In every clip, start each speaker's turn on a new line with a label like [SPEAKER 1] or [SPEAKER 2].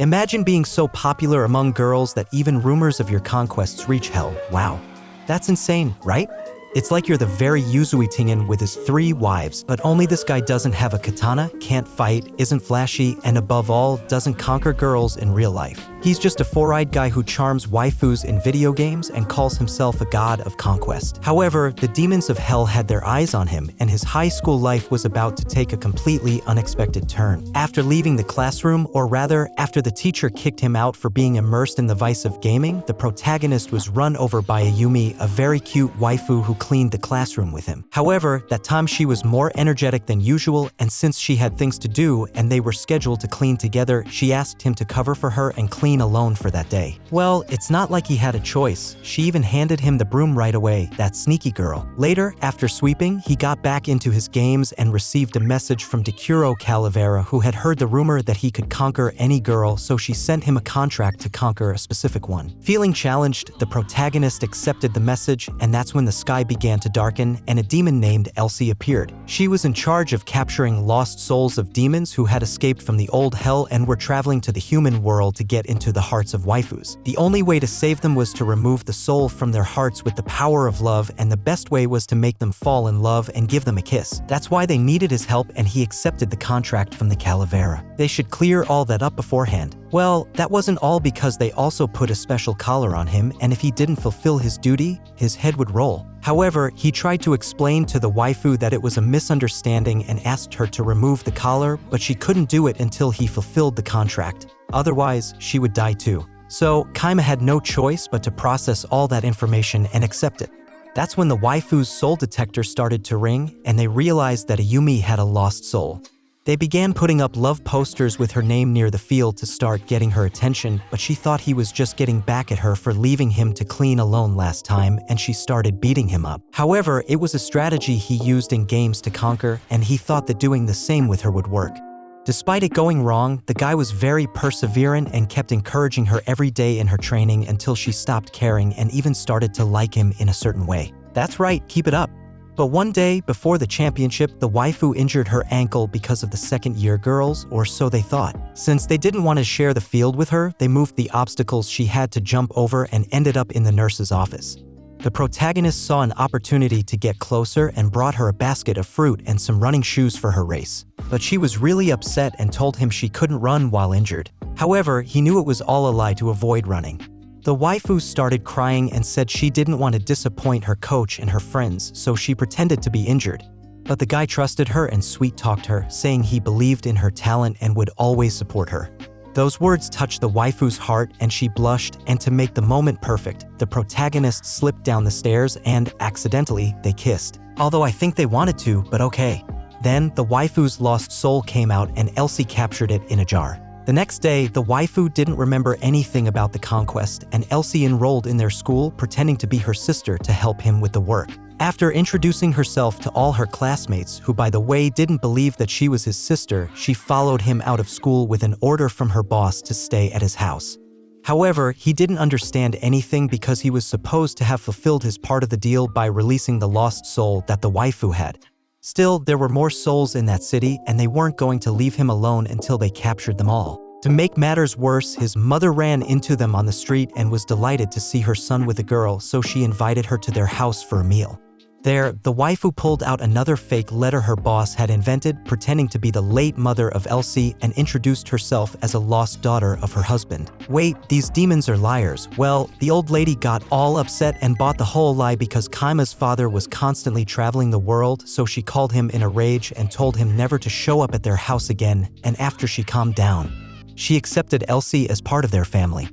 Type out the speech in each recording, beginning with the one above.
[SPEAKER 1] Imagine being so popular among girls that even rumors of your conquests reach hell. Wow. That's insane, right? It's like you're the very Yuzui Tingen with his 3 wives, but only this guy doesn't have a katana, can't fight, isn't flashy, and above all, doesn't conquer girls in real life. He's just a 4-eyed guy who charms waifus in video games and calls himself a god of conquest. However, the demons of hell had their eyes on him, and his high school life was about to take a completely unexpected turn. After leaving the classroom, or rather, after the teacher kicked him out for being immersed in the vice of gaming, the protagonist was run over by Ayumi, a very cute waifu who cleaned the classroom with him. However, that time she was more energetic than usual, and since she had things to do and they were scheduled to clean together, she asked him to cover for her and clean alone for that day. Well, it's not like he had a choice. She even handed him the broom right away, that sneaky girl. Later, after sweeping, he got back into his games and received a message from Dekuro Calavera, who had heard the rumor that he could conquer any girl, so she sent him a contract to conquer a specific one. Feeling challenged, the protagonist accepted the message, and that's when the sky began to darken and a demon named Elsie appeared. She was in charge of capturing lost souls of demons who had escaped from the old hell and were traveling to the human world to get into the hearts of waifus. The only way to save them was to remove the soul from their hearts with the power of love, and the best way was to make them fall in love and give them a kiss. That's why they needed his help, and he accepted the contract from the Calavera. They should clear all that up beforehand. Well, that wasn't all, because they also put a special collar on him, and if he didn't fulfill his duty, his head would roll. However, he tried to explain to the waifu that it was a misunderstanding and asked her to remove the collar, but she couldn't do it until he fulfilled the contract. Otherwise, she would die too. So, Kaima had no choice but to process all that information and accept it. That's when the waifu's soul detector started to ring, and they realized that Ayumi had a lost soul. They began putting up love posters with her name near the field to start getting her attention, but she thought he was just getting back at her for leaving him to clean alone last time, and she started beating him up. However, it was a strategy he used in games to conquer, and he thought that doing the same with her would work. Despite it going wrong, the guy was very perseverant and kept encouraging her every day in her training until she stopped caring and even started to like him in a certain way. That's right, keep it up. But one day, before the championship, the waifu injured her ankle because of the second-year girls, or so they thought. Since they didn't want to share the field with her, they moved the obstacles she had to jump over and ended up in the nurse's office. The protagonist saw an opportunity to get closer and brought her a basket of fruit and some running shoes for her race. But she was really upset and told him she couldn't run while injured. However, he knew it was all a lie to avoid running. The waifu started crying and said she didn't want to disappoint her coach and her friends, so she pretended to be injured. But the guy trusted her and sweet-talked her, saying he believed in her talent and would always support her. Those words touched the waifu's heart and she blushed, and to make the moment perfect, the protagonist slipped down the stairs and, accidentally, they kissed. Although I think they wanted to, but okay. Then, the waifu's lost soul came out and Elsie captured it in a jar. The next day, the waifu didn't remember anything about the conquest, and Elsie enrolled in their school, pretending to be her sister to help him with the work. After introducing herself to all her classmates, who by the way didn't believe that she was his sister, she followed him out of school with an order from her boss to stay at his house. However, he didn't understand anything because he was supposed to have fulfilled his part of the deal by releasing the lost soul that the waifu had. Still, there were more souls in that city, and they weren't going to leave him alone until they captured them all. To make matters worse, his mother ran into them on the street and was delighted to see her son with a girl, so she invited her to their house for a meal. There, the waifu pulled out another fake letter her boss had invented, pretending to be the late mother of Elsie, and introduced herself as a lost daughter of her husband. Wait, these demons are liars. Well, the old lady got all upset and bought the whole lie because Kaima's father was constantly traveling the world, so she called him in a rage and told him never to show up at their house again, and after she calmed down, she accepted Elsie as part of their family.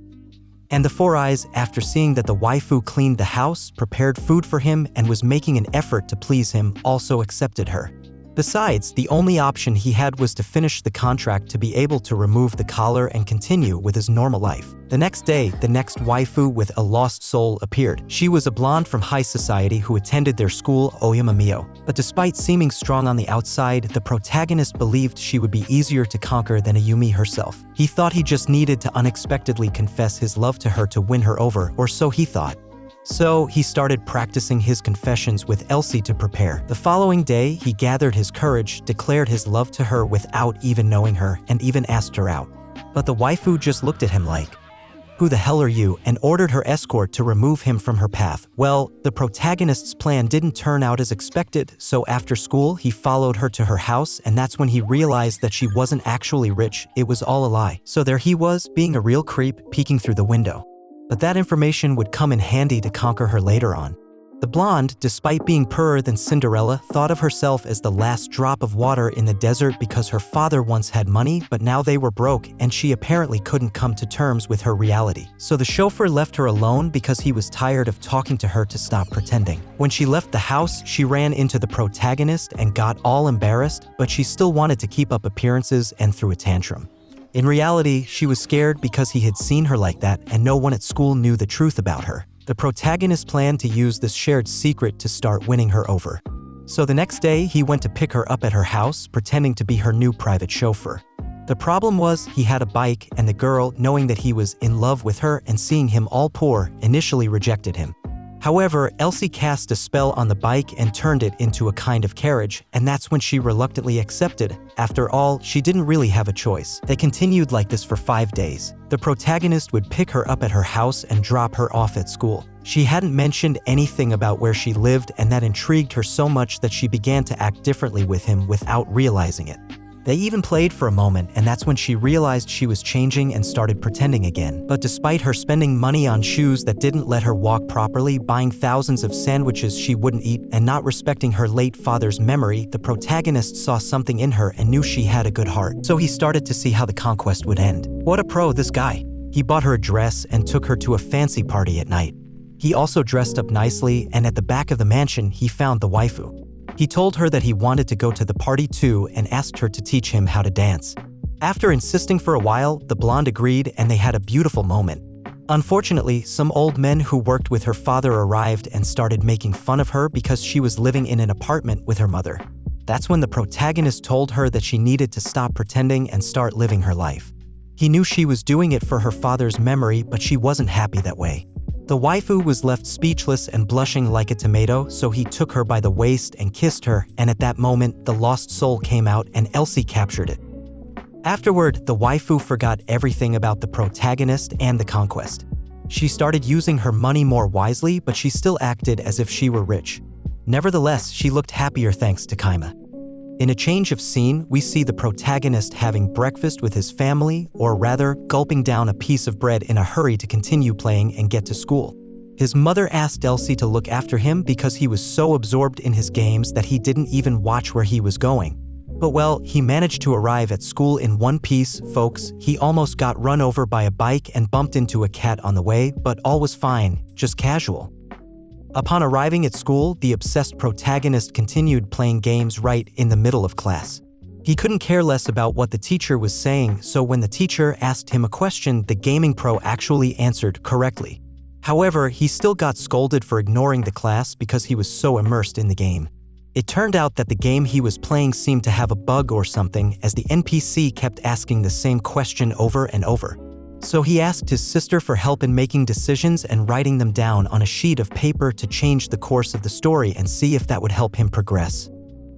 [SPEAKER 1] And the Four Eyes, after seeing that the waifu cleaned the house, prepared food for him, and was making an effort to please him, also accepted her. Besides, the only option he had was to finish the contract to be able to remove the collar and continue with his normal life. The next day, the next waifu with a lost soul appeared. She was a blonde from high society who attended their school, Oyama Mio. But despite seeming strong on the outside, the protagonist believed she would be easier to conquer than Ayumi herself. He thought he just needed to unexpectedly confess his love to her to win her over, or so he thought. So he started practicing his confessions with Elsie to prepare. The following day, he gathered his courage, declared his love to her without even knowing her, and even asked her out. But the waifu just looked at him like, "Who the hell are you?" and ordered her escort to remove him from her path. Well, the protagonist's plan didn't turn out as expected, so after school, he followed her to her house, and that's when he realized that she wasn't actually rich, it was all a lie. So there he was, being a real creep, peeking through the window. But that information would come in handy to conquer her later on. The blonde, despite being poorer than Cinderella, thought of herself as the last drop of water in the desert because her father once had money, but now they were broke, and she apparently couldn't come to terms with her reality. So the chauffeur left her alone because he was tired of talking to her to stop pretending. When she left the house, she ran into the protagonist and got all embarrassed, but she still wanted to keep up appearances and threw a tantrum. In reality, she was scared because he had seen her like that and no one at school knew the truth about her. The protagonist planned to use this shared secret to start winning her over. So the next day, he went to pick her up at her house, pretending to be her new private chauffeur. The problem was he had a bike, and the girl, knowing that he was in love with her and seeing him all poor, initially rejected him. However, Elsie cast a spell on the bike and turned it into a kind of carriage, and that's when she reluctantly accepted. After all, she didn't really have a choice. They continued like this for 5 days. The protagonist would pick her up at her house and drop her off at school. She hadn't mentioned anything about where she lived, and that intrigued her so much that she began to act differently with him without realizing it. They even played for a moment, and that's when she realized she was changing and started pretending again. But despite her spending money on shoes that didn't let her walk properly, buying thousands of sandwiches she wouldn't eat, and not respecting her late father's memory, the protagonist saw something in her and knew she had a good heart. So he started to see how the conquest would end. What a pro, this guy. He bought her a dress and took her to a fancy party at night. He also dressed up nicely, and at the back of the mansion, he found the waifu. He told her that he wanted to go to the party too and asked her to teach him how to dance. After insisting for a while, the blonde agreed and they had a beautiful moment. Unfortunately, some old men who worked with her father arrived and started making fun of her because she was living in an apartment with her mother. That's when the protagonist told her that she needed to stop pretending and start living her life. He knew she was doing it for her father's memory, but she wasn't happy that way. The waifu was left speechless and blushing like a tomato, so he took her by the waist and kissed her, and at that moment, the lost soul came out and Elsie captured it. Afterward, the waifu forgot everything about the protagonist and the conquest. She started using her money more wisely, but she still acted as if she were rich. Nevertheless, she looked happier thanks to Kaima. In a change of scene, we see the protagonist having breakfast with his family, or rather, gulping down a piece of bread in a hurry to continue playing and get to school. His mother asked Elsie to look after him because he was so absorbed in his games that he didn't even watch where he was going. But well, he managed to arrive at school in one piece, folks. He almost got run over by a bike and bumped into a cat on the way, but all was fine, just casual. Upon arriving at school, the obsessed protagonist continued playing games right in the middle of class. He couldn't care less about what the teacher was saying, so when the teacher asked him a question, the gaming pro actually answered correctly. However, he still got scolded for ignoring the class because he was so immersed in the game. It turned out that the game he was playing seemed to have a bug or something, as the NPC kept asking the same question over and over. So he asked his sister for help in making decisions and writing them down on a sheet of paper to change the course of the story and see if that would help him progress.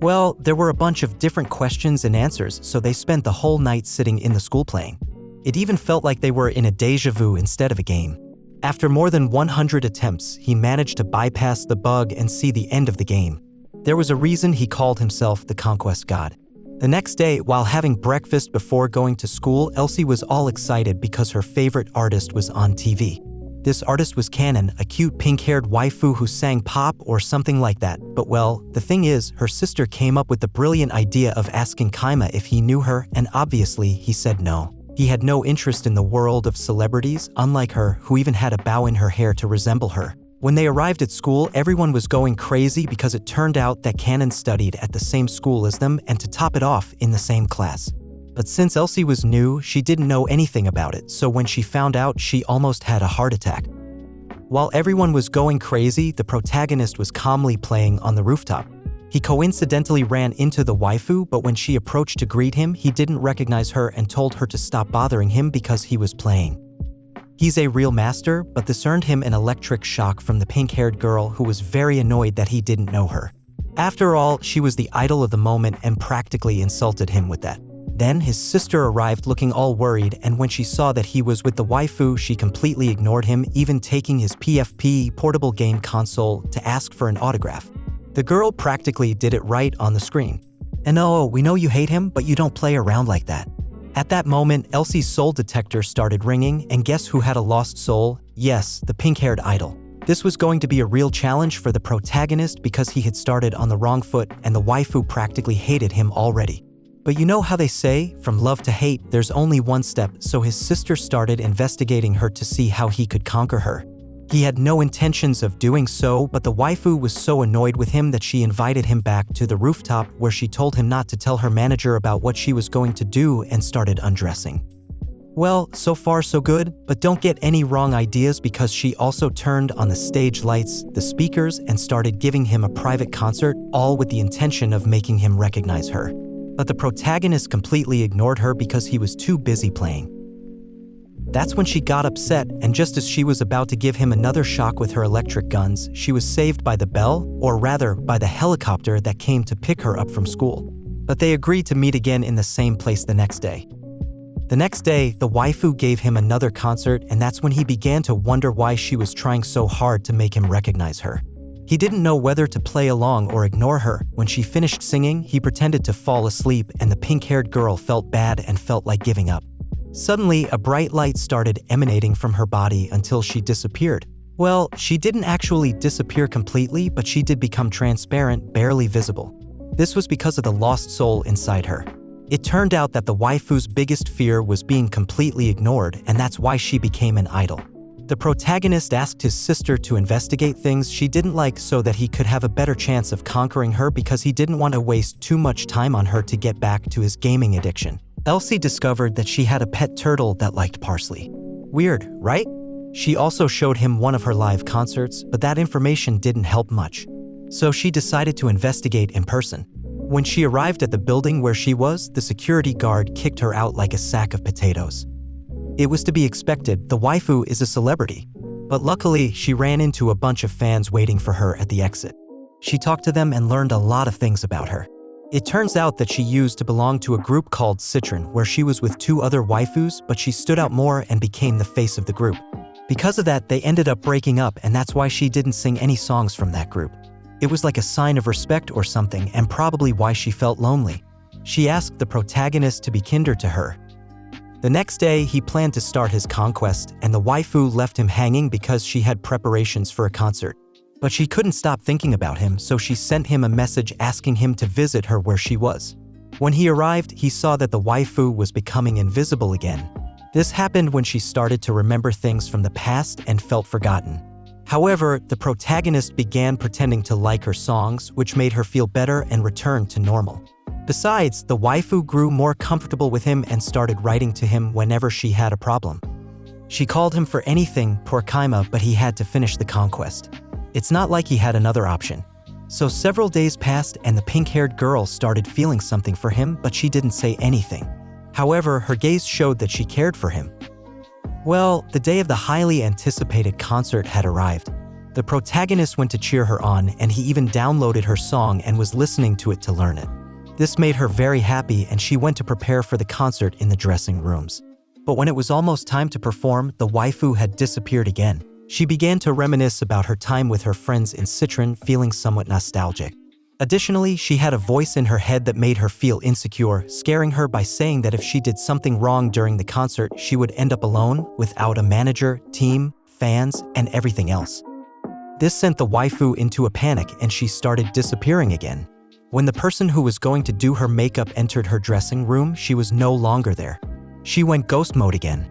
[SPEAKER 1] Well, there were a bunch of different questions and answers, so they spent the whole night sitting in the school playing. It even felt like they were in a déjà vu instead of a game. After more than 100 attempts, he managed to bypass the bug and see the end of the game. There was a reason he called himself the Conquest God. The next day, while having breakfast before going to school, Elsie was all excited because her favorite artist was on TV. This artist was Kanon, a cute pink-haired waifu who sang pop or something like that. But well, the thing is, her sister came up with the brilliant idea of asking Kaima if he knew her, and obviously he said no. He had no interest in the world of celebrities, unlike her, who even had a bow in her hair to resemble her. When they arrived at school, everyone was going crazy because it turned out that Kanon studied at the same school as them and to top it off, in the same class. But since Elsie was new, she didn't know anything about it, so when she found out, she almost had a heart attack. While everyone was going crazy, the protagonist was calmly playing on the rooftop. He coincidentally ran into the waifu, but when she approached to greet him, he didn't recognize her and told her to stop bothering him because he was playing. He's a real master, but this earned him an electric shock from the pink-haired girl who was very annoyed that he didn't know her. After all, she was the idol of the moment and practically insulted him with that. Then his sister arrived looking all worried, and when she saw that he was with the waifu, she completely ignored him, even taking his PFP portable game console to ask for an autograph. The girl practically did it right on the screen. And oh, we know you hate him, but you don't play around like that. At that moment, Elsie's soul detector started ringing, and guess who had a lost soul? Yes, the pink-haired idol. This was going to be a real challenge for the protagonist because he had started on the wrong foot and the waifu practically hated him already. But you know how they say, from love to hate, there's only one step, so his sister started investigating her to see how he could conquer her. He had no intentions of doing so, but the waifu was so annoyed with him that she invited him back to the rooftop where she told him not to tell her manager about what she was going to do and started undressing. Well, so far so good, but don't get any wrong ideas because she also turned on the stage lights, the speakers, and started giving him a private concert, all with the intention of making him recognize her. But the protagonist completely ignored her because he was too busy playing. That's when she got upset, and just as she was about to give him another shock with her electric guns, she was saved by the bell, or rather, by the helicopter that came to pick her up from school. But they agreed to meet again in the same place the next day. The next day, the waifu gave him another concert, and that's when he began to wonder why she was trying so hard to make him recognize her. He didn't know whether to play along or ignore her. When she finished singing, he pretended to fall asleep, and the pink-haired girl felt bad and felt like giving up. Suddenly, a bright light started emanating from her body until she disappeared. Well, she didn't actually disappear completely, but she did become transparent, barely visible. This was because of the lost soul inside her. It turned out that the waifu's biggest fear was being completely ignored, and that's why she became an idol. The protagonist asked his sister to investigate things she didn't like so that he could have a better chance of conquering her because he didn't want to waste too much time on her to get back to his gaming addiction. Elsie discovered that she had a pet turtle that liked parsley. Weird, right? She also showed him one of her live concerts, but that information didn't help much. So she decided to investigate in person. When she arrived at the building where she was, the security guard kicked her out like a sack of potatoes. It was to be expected, the waifu is a celebrity. But luckily, she ran into a bunch of fans waiting for her at the exit. She talked to them and learned a lot of things about her. It turns out that she used to belong to a group called Citron, where she was with two other waifus, but she stood out more and became the face of the group. Because of that, they ended up breaking up, and that's why she didn't sing any songs from that group. It was like a sign of respect or something, and probably why she felt lonely. She asked the protagonist to be kinder to her. The next day, he planned to start his conquest, and the waifu left him hanging because she had preparations for a concert. But she couldn't stop thinking about him, so she sent him a message asking him to visit her where she was. When he arrived, he saw that the waifu was becoming invisible again. This happened when she started to remember things from the past and felt forgotten. However, the protagonist began pretending to like her songs, which made her feel better and returned to normal. Besides, the waifu grew more comfortable with him and started writing to him whenever she had a problem. She called him for anything, Porkaima, but he had to finish the conquest. It's not like he had another option. So several days passed and the pink-haired girl started feeling something for him, but she didn't say anything. However, her gaze showed that she cared for him. Well, the day of the highly anticipated concert had arrived. The protagonist went to cheer her on, and he even downloaded her song and was listening to it to learn it. This made her very happy, and she went to prepare for the concert in the dressing rooms. But when it was almost time to perform, the waifu had disappeared again. She began to reminisce about her time with her friends in Citron, feeling somewhat nostalgic. Additionally, she had a voice in her head that made her feel insecure, scaring her by saying that if she did something wrong during the concert, she would end up alone, without a manager, team, fans, and everything else. This sent the waifu into a panic, and she started disappearing again. When the person who was going to do her makeup entered her dressing room, she was no longer there. She went ghost mode again.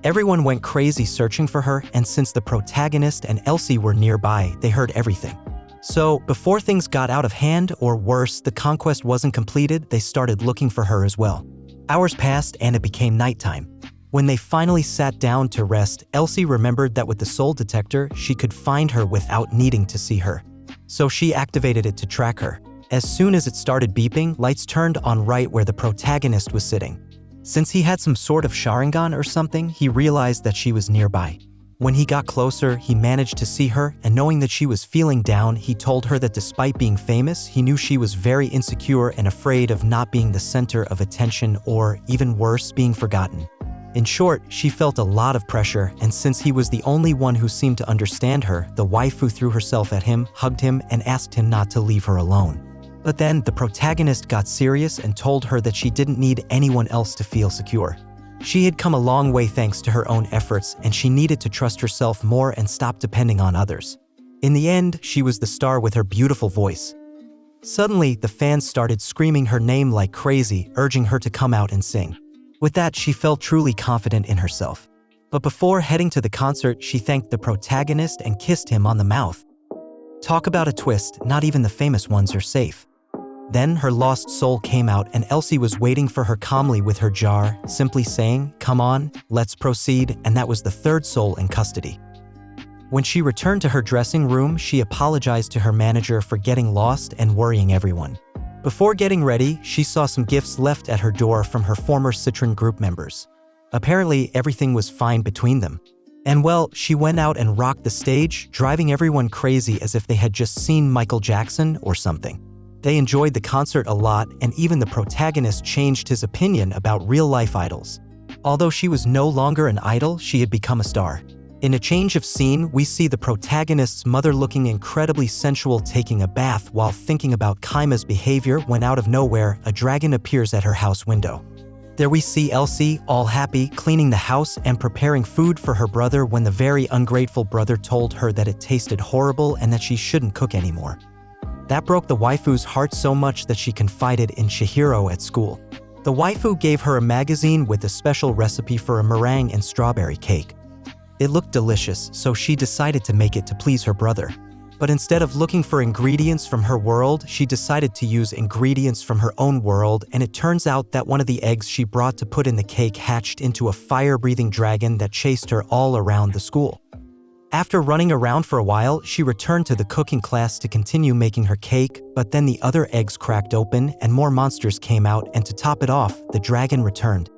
[SPEAKER 1] Everyone went crazy searching for her, and since the protagonist and Elsie were nearby, they heard everything. So, before things got out of hand, or worse, the conquest wasn't completed, they started looking for her as well. Hours passed and it became nighttime. When they finally sat down to rest, Elsie remembered that with the soul detector, she could find her without needing to see her. So she activated it to track her. As soon as it started beeping, lights turned on right where the protagonist was sitting. Since he had some sort of Sharingan or something, he realized that she was nearby. When he got closer, he managed to see her, and knowing that she was feeling down, he told her that despite being famous, he knew she was very insecure and afraid of not being the center of attention or, even worse, being forgotten. In short, she felt a lot of pressure, and since he was the only one who seemed to understand her, the waifu threw herself at him, hugged him, and asked him not to leave her alone. But then, the protagonist got serious and told her that she didn't need anyone else to feel secure. She had come a long way thanks to her own efforts, and she needed to trust herself more and stop depending on others. In the end, she was the star with her beautiful voice. Suddenly, the fans started screaming her name like crazy, urging her to come out and sing. With that, she felt truly confident in herself. But before heading to the concert, she thanked the protagonist and kissed him on the mouth. Talk about a twist, not even the famous ones are safe. Then her lost soul came out and Elsie was waiting for her calmly with her jar, simply saying, "Come on, let's proceed," and that was the third soul in custody. When she returned to her dressing room, she apologized to her manager for getting lost and worrying everyone. Before getting ready, she saw some gifts left at her door from her former Citron group members. Apparently, everything was fine between them. And well, she went out and rocked the stage, driving everyone crazy as if they had just seen Michael Jackson or something. They enjoyed the concert a lot, and even the protagonist changed his opinion about real-life idols. Although she was no longer an idol, she had become a star. In a change of scene, we see the protagonist's mother looking incredibly sensual taking a bath while thinking about Kaima's behavior when out of nowhere, a dragon appears at her house window. There we see Elsie, all happy, cleaning the house and preparing food for her brother when the very ungrateful brother told her that it tasted horrible and that she shouldn't cook anymore. That broke the waifu's heart so much that she confided in Shiru at school. The waifu gave her a magazine with a special recipe for a meringue and strawberry cake. It looked delicious, so she decided to make it to please her brother. But instead of looking for ingredients from her world, she decided to use ingredients from her own world, and it turns out that one of the eggs she brought to put in the cake hatched into a fire-breathing dragon that chased her all around the school. After running around for a while, she returned to the cooking class to continue making her cake, but then the other eggs cracked open and more monsters came out, and to top it off, the dragon returned.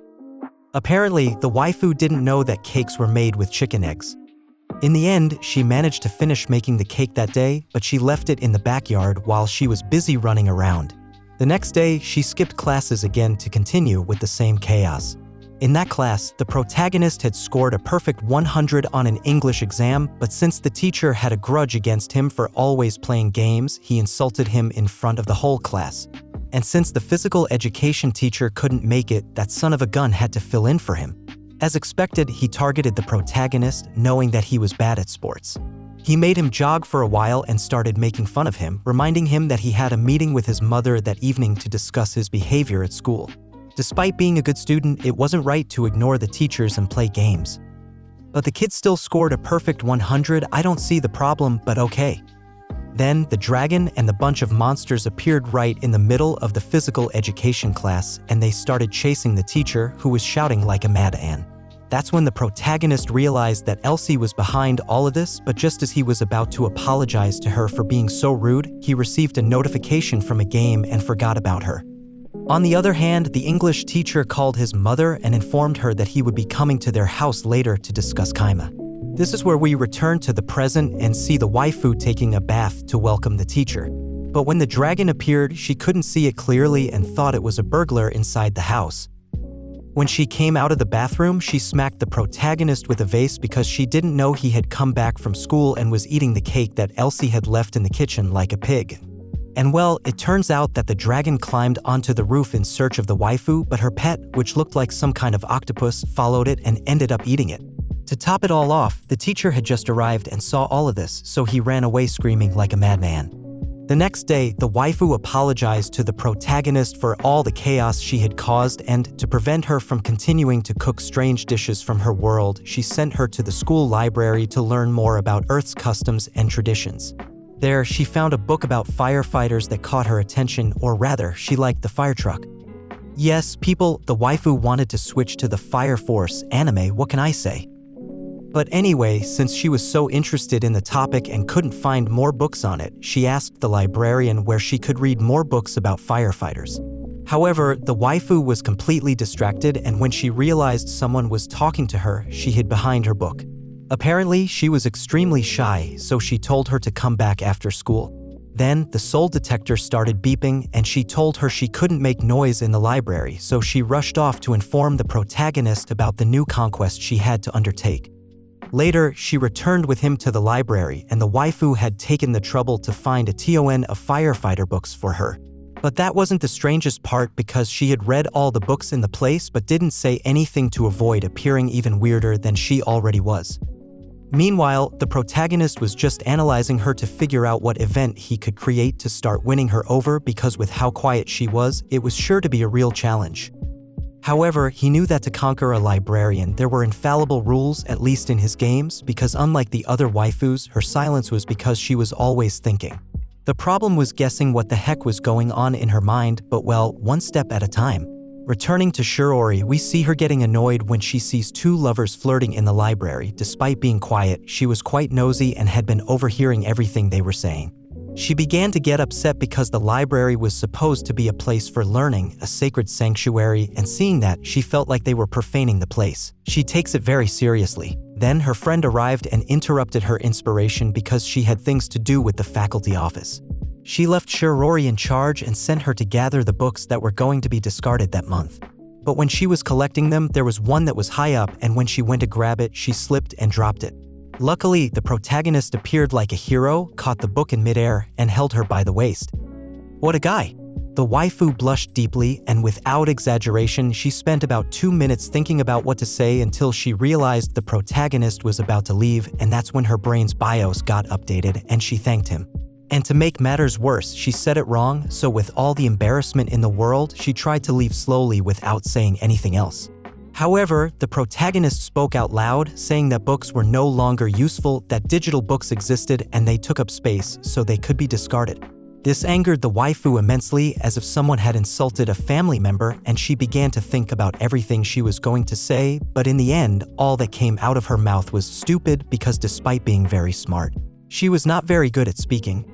[SPEAKER 1] Apparently, the waifu didn't know that cakes were made with chicken eggs. In the end, she managed to finish making the cake that day, but she left it in the backyard while she was busy running around. The next day, she skipped classes again to continue with the same chaos. In that class, the protagonist had scored a perfect 100 on an English exam, but since the teacher had a grudge against him for always playing games, he insulted him in front of the whole class. And since the physical education teacher couldn't make it, that son of a gun had to fill in for him. As expected, he targeted the protagonist, knowing that he was bad at sports. He made him jog for a while and started making fun of him, reminding him that he had a meeting with his mother that evening to discuss his behavior at school. Despite being a good student, it wasn't right to ignore the teachers and play games. But the kid still scored a perfect 100. I don't see the problem, but okay. Then, the dragon and the bunch of monsters appeared right in the middle of the physical education class, and they started chasing the teacher, who was shouting like a madman. That's when the protagonist realized that Elsie was behind all of this, but just as he was about to apologize to her for being so rude, he received a notification from a game and forgot about her. On the other hand, the English teacher called his mother and informed her that he would be coming to their house later to discuss Kaima. This is where we return to the present and see the waifu taking a bath to welcome the teacher. But when the dragon appeared, she couldn't see it clearly and thought it was a burglar inside the house. When she came out of the bathroom, she smacked the protagonist with a vase because she didn't know he had come back from school and was eating the cake that Elsie had left in the kitchen like a pig. And well, it turns out that the dragon climbed onto the roof in search of the waifu, but her pet, which looked like some kind of octopus, followed it and ended up eating it. To top it all off, the teacher had just arrived and saw all of this, so he ran away screaming like a madman. The next day, the waifu apologized to the protagonist for all the chaos she had caused, and to prevent her from continuing to cook strange dishes from her world, she sent her to the school library to learn more about Earth's customs and traditions. There, she found a book about firefighters that caught her attention, or rather, she liked the fire truck. Yes, people, the waifu wanted to switch to the Fire Force anime, what can I say? But anyway, since she was so interested in the topic and couldn't find more books on it, she asked the librarian where she could read more books about firefighters. However, the waifu was completely distracted, and when she realized someone was talking to her, she hid behind her book. Apparently, she was extremely shy, so she told her to come back after school. Then, the soul detector started beeping and she told her she couldn't make noise in the library, so she rushed off to inform the protagonist about the new conquest she had to undertake. Later, she returned with him to the library and the waifu had taken the trouble to find a ton of firefighter books for her. But that wasn't the strangest part because she had read all the books in the place but didn't say anything to avoid appearing even weirder than she already was. Meanwhile, the protagonist was just analyzing her to figure out what event he could create to start winning her over because with how quiet she was, it was sure to be a real challenge. However, he knew that to conquer a librarian, there were infallible rules, at least in his games, because unlike the other waifus, her silence was because she was always thinking. The problem was guessing what the heck was going on in her mind, but well, one step at a time. Returning to Shiori, we see her getting annoyed when she sees two lovers flirting in the library. Despite being quiet, she was quite nosy and had been overhearing everything they were saying. She began to get upset because the library was supposed to be a place for learning, a sacred sanctuary, and seeing that, she felt like they were profaning the place. She takes it very seriously. Then her friend arrived and interrupted her inspiration because she had things to do with the faculty office. She left Shiori in charge and sent her to gather the books that were going to be discarded that month. But when she was collecting them, there was one that was high up, and when she went to grab it, she slipped and dropped it. Luckily, the protagonist appeared like a hero, caught the book in midair, and held her by the waist. What a guy! The waifu blushed deeply, and without exaggeration, she spent about 2 minutes thinking about what to say until she realized the protagonist was about to leave, and that's when her brain's BIOS got updated, and she thanked him. And to make matters worse, she said it wrong, so with all the embarrassment in the world, she tried to leave slowly without saying anything else. However, the protagonist spoke out loud, saying that books were no longer useful, that digital books existed and they took up space, so they could be discarded. This angered the waifu immensely, as if someone had insulted a family member, and she began to think about everything she was going to say, but in the end, all that came out of her mouth was stupid because despite being very smart, she was not very good at speaking.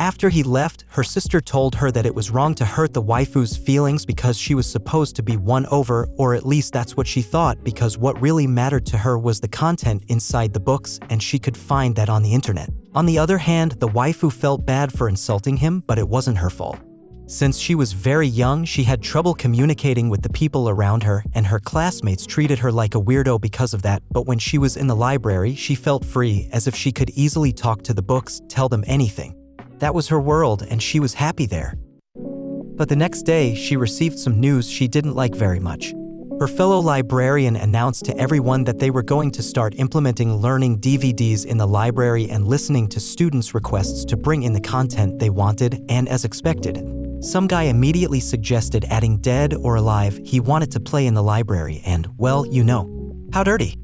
[SPEAKER 1] After he left, her sister told her that it was wrong to hurt the waifu's feelings because she was supposed to be won over, or at least that's what she thought, because what really mattered to her was the content inside the books, and she could find that on the internet. On the other hand, the waifu felt bad for insulting him, but it wasn't her fault. Since she was very young, she had trouble communicating with the people around her, and her classmates treated her like a weirdo because of that, but when she was in the library, she felt free, as if she could easily talk to the books, tell them anything. That was her world, and she was happy there. But the next day, she received some news she didn't like very much. Her fellow librarian announced to everyone that they were going to start implementing learning DVDs in the library and listening to students' requests to bring in the content they wanted, and as expected, some guy immediately suggested adding Dead or Alive. He wanted to play in the library and, well, you know, how dirty.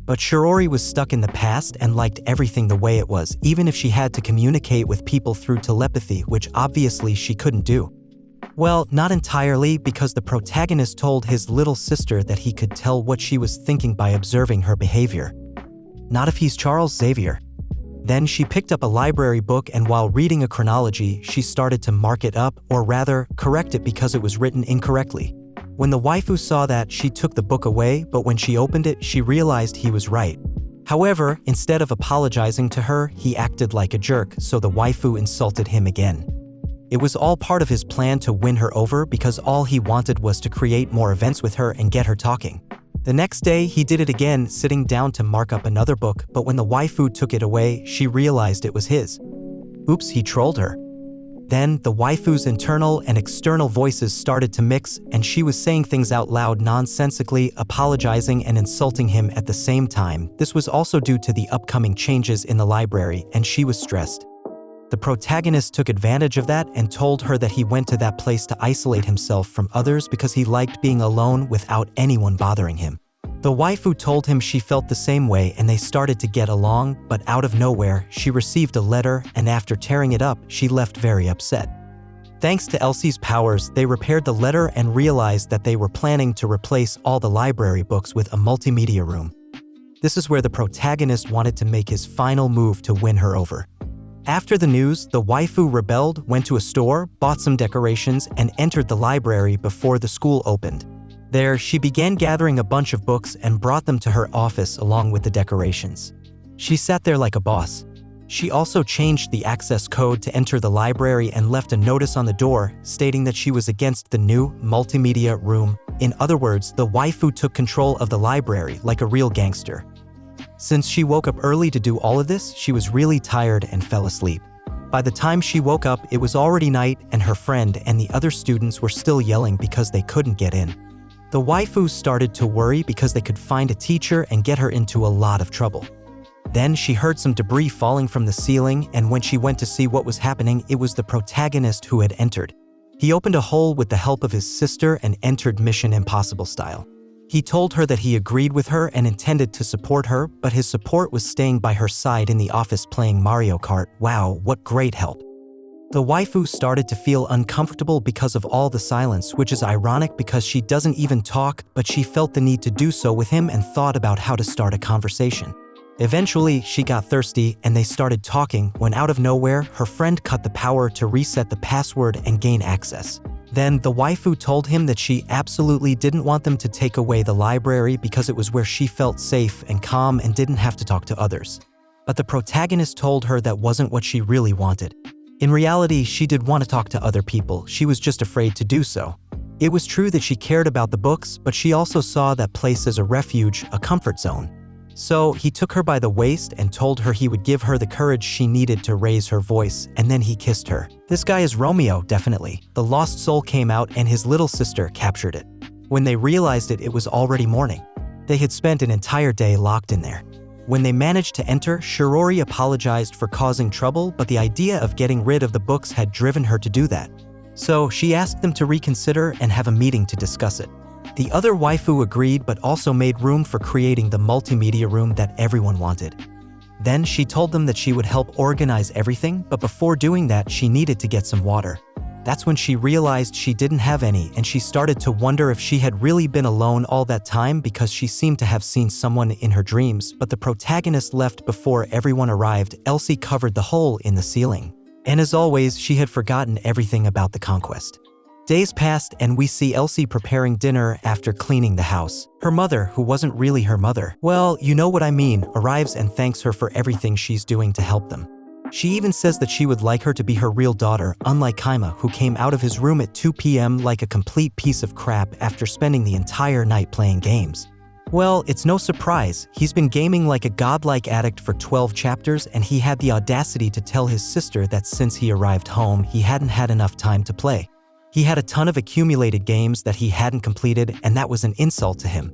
[SPEAKER 1] But Shiori was stuck in the past and liked everything the way it was, even if she had to communicate with people through telepathy, which obviously she couldn't do. Well, not entirely, because the protagonist told his little sister that he could tell what she was thinking by observing her behavior. Not if he's Charles Xavier. Then she picked up a library book, and while reading a chronology, she started to mark it up, or rather, correct it because it was written incorrectly. When the waifu saw that, she took the book away, but when she opened it, she realized he was right. However, instead of apologizing to her, he acted like a jerk, so the waifu insulted him again. It was all part of his plan to win her over because all he wanted was to create more events with her and get her talking. The next day, he did it again, sitting down to mark up another book, but when the waifu took it away, she realized it was his. Oops, he trolled her. Then, the waifu's internal and external voices started to mix, and she was saying things out loud nonsensically, apologizing and insulting him at the same time. This was also due to the upcoming changes in the library, and she was stressed. The protagonist took advantage of that and told her that he went to that place to isolate himself from others because he liked being alone without anyone bothering him. The waifu told him she felt the same way and they started to get along, but out of nowhere, she received a letter, and after tearing it up, she left very upset. Thanks to Elsie's powers, they repaired the letter and realized that they were planning to replace all the library books with a multimedia room. This is where the protagonist wanted to make his final move to win her over. After the news, the waifu rebelled, went to a store, bought some decorations, and entered the library before the school opened. There, she began gathering a bunch of books and brought them to her office along with the decorations. She sat there like a boss. She also changed the access code to enter the library and left a notice on the door stating that she was against the new multimedia room. In other words, the waifu took control of the library like a real gangster. Since she woke up early to do all of this, she was really tired and fell asleep. By the time she woke up, it was already night and her friend and the other students were still yelling because they couldn't get in. The waifu started to worry because they could find a teacher and get her into a lot of trouble. Then she heard some debris falling from the ceiling, and when she went to see what was happening, it was the protagonist who had entered. He opened a hole with the help of his sister and entered Mission Impossible style. He told her that he agreed with her and intended to support her, but his support was staying by her side in the office playing Mario Kart. Wow, what great help. The waifu started to feel uncomfortable because of all the silence, which is ironic because she doesn't even talk, but she felt the need to do so with him and thought about how to start a conversation. Eventually, she got thirsty and they started talking when out of nowhere, her friend cut the power to reset the password and gain access. Then the waifu told him that she absolutely didn't want them to take away the library because it was where she felt safe and calm and didn't have to talk to others. But the protagonist told her that wasn't what she really wanted. In reality, she did want to talk to other people, she was just afraid to do so. It was true that she cared about the books, but she also saw that place as a refuge, a comfort zone. So he took her by the waist and told her he would give her the courage she needed to raise her voice, and then he kissed her. This guy is Romeo, definitely. The lost soul came out and his little sister captured it. When they realized it, it was already morning. They had spent an entire day locked in there. When they managed to enter, Shiori apologized for causing trouble, but the idea of getting rid of the books had driven her to do that. So she asked them to reconsider and have a meeting to discuss it. The other waifu agreed but also made room for creating the multimedia room that everyone wanted. Then she told them that she would help organize everything, but before doing that, she needed to get some water. That's when she realized she didn't have any, and she started to wonder if she had really been alone all that time because she seemed to have seen someone in her dreams, but the protagonist left before everyone arrived. Elsie covered the hole in the ceiling. And as always, she had forgotten everything about the conquest. Days passed and we see Elsie preparing dinner after cleaning the house. Her mother, who wasn't really her mother, well, you know what I mean, arrives and thanks her for everything she's doing to help them. She even says that she would like her to be her real daughter, unlike Kaima, who came out of his room at 2 p.m. like a complete piece of crap after spending the entire night playing games. Well, it's no surprise. He's been gaming like a godlike addict for 12 chapters, and he had the audacity to tell his sister that since he arrived home, he hadn't had enough time to play. He had a ton of accumulated games that he hadn't completed, and that was an insult to him.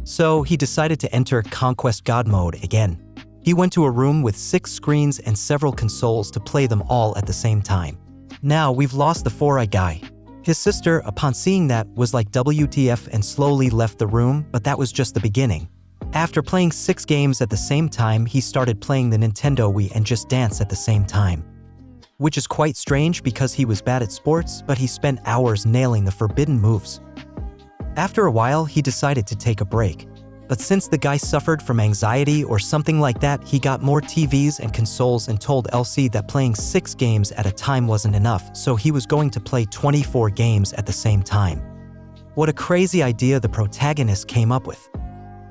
[SPEAKER 1] So he decided to enter Conquest God mode again. He went to a room with 6 screens and several consoles to play them all at the same time. Now we've lost the 4-eye guy. His sister, upon seeing that, was like WTF and slowly left the room, but that was just the beginning. After playing 6 games at the same time, he started playing the Nintendo Wii and Just Dance at the same time. Which is quite strange because he was bad at sports, but he spent hours nailing the forbidden moves. After a while, he decided to take a break. But since the guy suffered from anxiety or something like that, he got more TVs and consoles and told Elsie that playing 6 games at a time wasn't enough, so he was going to play 24 games at the same time. What a crazy idea the protagonist came up with.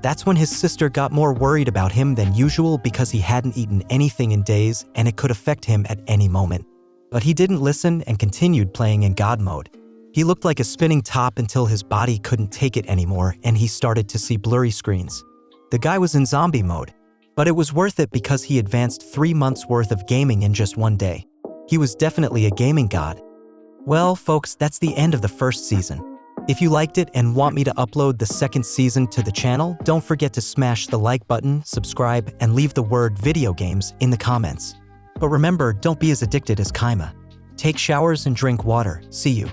[SPEAKER 1] That's when his sister got more worried about him than usual because he hadn't eaten anything in days and it could affect him at any moment. But he didn't listen and continued playing in God mode. He looked like a spinning top until his body couldn't take it anymore and he started to see blurry screens. The guy was in zombie mode, but it was worth it because he advanced 3 months worth of gaming in just one day. He was definitely a gaming god. Well, folks, that's the end of the first season. If you liked it and want me to upload the second season to the channel, don't forget to smash the like button, subscribe, and leave the word video games in the comments. But remember, don't be as addicted as Kaima. Take showers and drink water. See you.